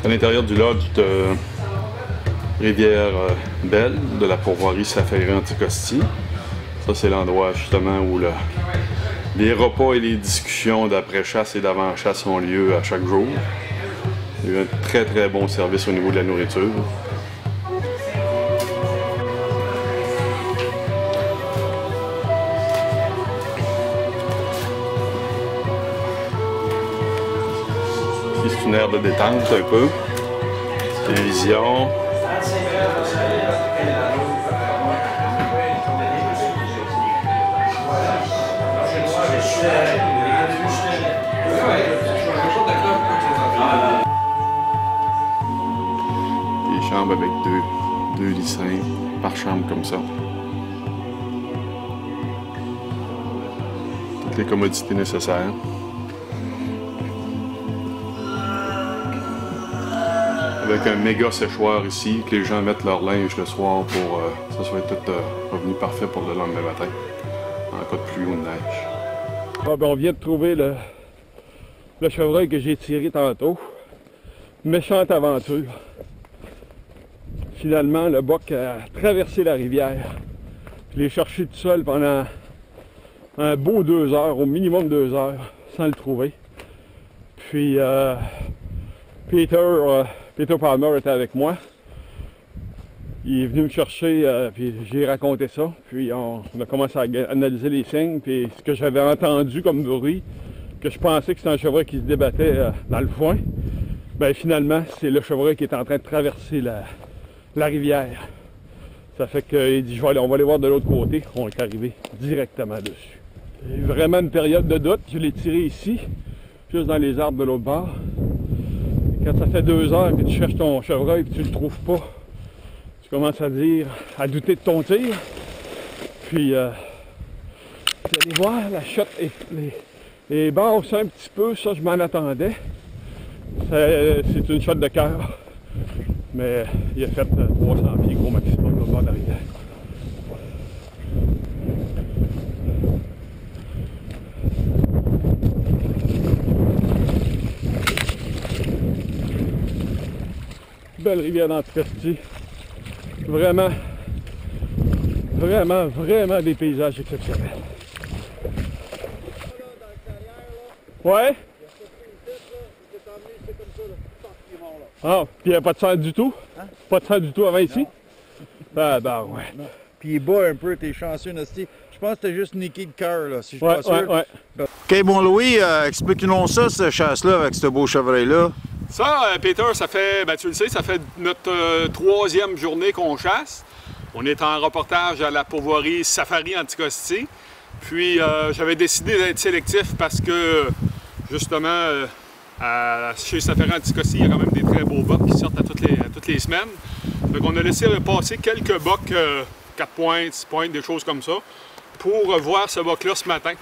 À l'intérieur du lodge de Rivière-Belle, de la pourvoirie Safari Anticosti. Ça, c'est l'endroit justement où les repas et les discussions d'après-chasse et d'avant-chasse ont lieu à chaque jour. Il y a eu un très très bon service au niveau de la nourriture. Ici, c'est une aire de détente un peu. Télévision. Des chambres avec deux lits simples par chambre comme ça. Toutes les commodités nécessaires. Avec un méga séchoir ici, que les gens mettent leur linge le soir pour que ça soit tout revenu parfait pour le lendemain matin, en cas de pluie ou de neige. Ah ben on vient de trouver le chevreuil que j'ai tiré tantôt. Méchante aventure. Finalement, le boc a traversé la rivière. Je l'ai cherché tout seul pendant un beau 2 heures, au minimum 2 heures, sans le trouver. Puis Peter Palmer était avec moi. Il est venu me chercher, puis j'ai raconté ça. Puis on a commencé à analyser les signes, puis ce que j'avais entendu comme bruit, que je pensais que c'était un chevreuil qui se débattait dans le foin, ben finalement, c'est le chevreuil qui est en train de traverser la rivière. Ça fait qu'il dit, on va aller voir de l'autre côté. On est arrivé directement dessus. Il y a eu vraiment une période de doute. Je l'ai tiré ici, juste dans les arbres de l'autre bord. Quand ça fait 2 heures que tu cherches ton chevreuil et que tu le trouves pas, tu commences à douter de ton tir. Puis, vous allez voir, la shot, les barres c'est un petit peu, ça je m'en attendais. C'est une shot de cœur. Mais il a fait 300 pieds gros maximum au bord de la rivière. Belle rivière d'Anticosti. Vraiment des paysages exceptionnels. Ouais? Ah, puis il n'y a pas de sang du tout? Hein? Pas de sang du tout avant ici? Ah, ben ouais. Non. Puis il bat un peu, t'es chanceux, Nasty. Je pense que t'as juste niqué le cœur, là, si je suis pas sûr. Ouais. OK, bon Louis, explique-nous ça, cette chasse-là, avec ce beau chevreuil-là. Ça, Peter, ça fait, tu le sais, ça fait notre 3e journée qu'on chasse. On est en reportage à la pourvoirie Safari Anticosti. Puis j'avais décidé d'être sélectif parce que, justement, chez Safari Anticosti, il y a quand même des très beaux bocs qui sortent à toutes les semaines. Donc on a laissé passer quelques bocs 4 pointes, 6 pointes, des choses comme ça, pour voir ce boc-là ce matin.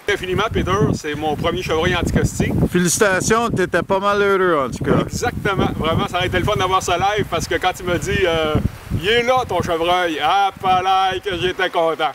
Infiniment, Peter, c'est mon premier chevreuil Anticosti. Félicitations, t'étais pas mal heureux en tout cas. Exactement, vraiment, ça aurait été le fun d'avoir ça live parce que quand il m'a dit il est là ton chevreuil, ah, pas là que j'étais content.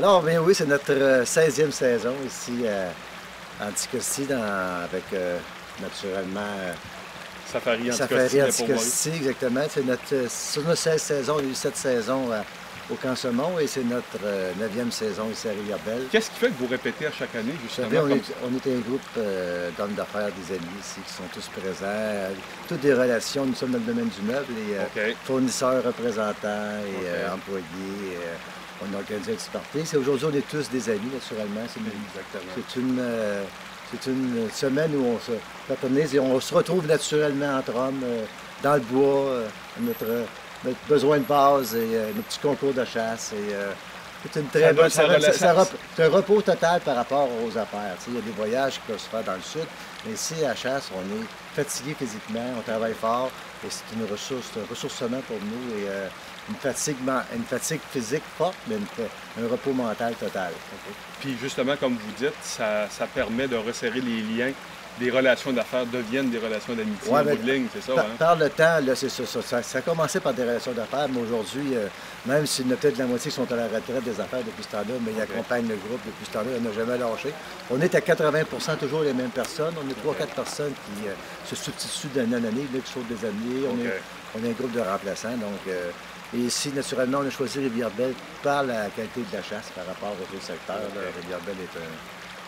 Alors, bien oui, c'est notre 16e saison ici à Anticosti, avec naturellement Safari Anticosti, exactement. C'est sur notre 16 saisons, il y a eu 7 saisons au Camp Saumon et c'est notre 9e saison ici à Rivière-Belle. Qu'est-ce qui fait que vous répétez à chaque année, justement? Vous savez, on est un groupe d'hommes d'affaires, des amis ici qui sont tous présents. Toutes des relations, nous sommes dans le domaine du meuble, et fournisseurs, représentants et employés. On organise un petit party. Aujourd'hui, on est tous des amis, naturellement. C'est une semaine où on se fraternise et on se retrouve naturellement entre hommes, dans le bois, notre besoin de base et nos petits concours de chasse. C'est une très bonne... C'est un repos total par rapport aux affaires. Il y a des voyages qui peuvent se faire dans le sud, mais ici, à la chasse, on est fatigué physiquement, on travaille fort et c'est un ressourcement pour nous. Et, une fatigue physique forte, mais un repos mental total. Puis justement, comme vous dites, ça permet de resserrer les liens des relations d'affaires deviennent des relations d'amitié Ouais, au mais bout de ligne, c'est ça, hein? Par le temps, là, c'est ça. Ça a commencé par des relations d'affaires, mais aujourd'hui, même s'il y en a peut-être la moitié qui sont à la retraite des affaires depuis ce temps-là, mais ils accompagnent le groupe depuis ce temps-là, on n'a jamais lâché. On est à 80% toujours les mêmes personnes. On est 3-4 personnes qui se substituent d'année en année, là, qui sont des amis. On est un groupe de remplaçants. Donc, et ici, naturellement, on a choisi Rivière-Belle par la qualité de la chasse par rapport aux autres secteurs. Rivière-Belle est un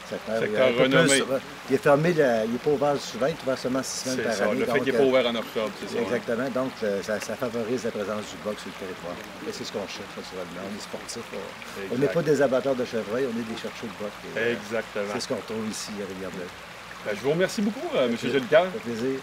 secteur renommé. Il est fermé, il n'est pas ouvert souvent, il est ouvert seulement 6 semaines par année. Le fait qu'il n'est pas ouvert en octobre, c'est ça. Exactement, donc ça favorise la présence du box sur le territoire. Et c'est ce qu'on cherche, naturellement. On est sportifs. On n'est pas des abatteurs de chevreuils, on est des chercheurs de box. Exactement. C'est ce qu'on retrouve ici à Rivière-Belle. Je vous remercie beaucoup, M. Jolicoeur. Ça fait plaisir.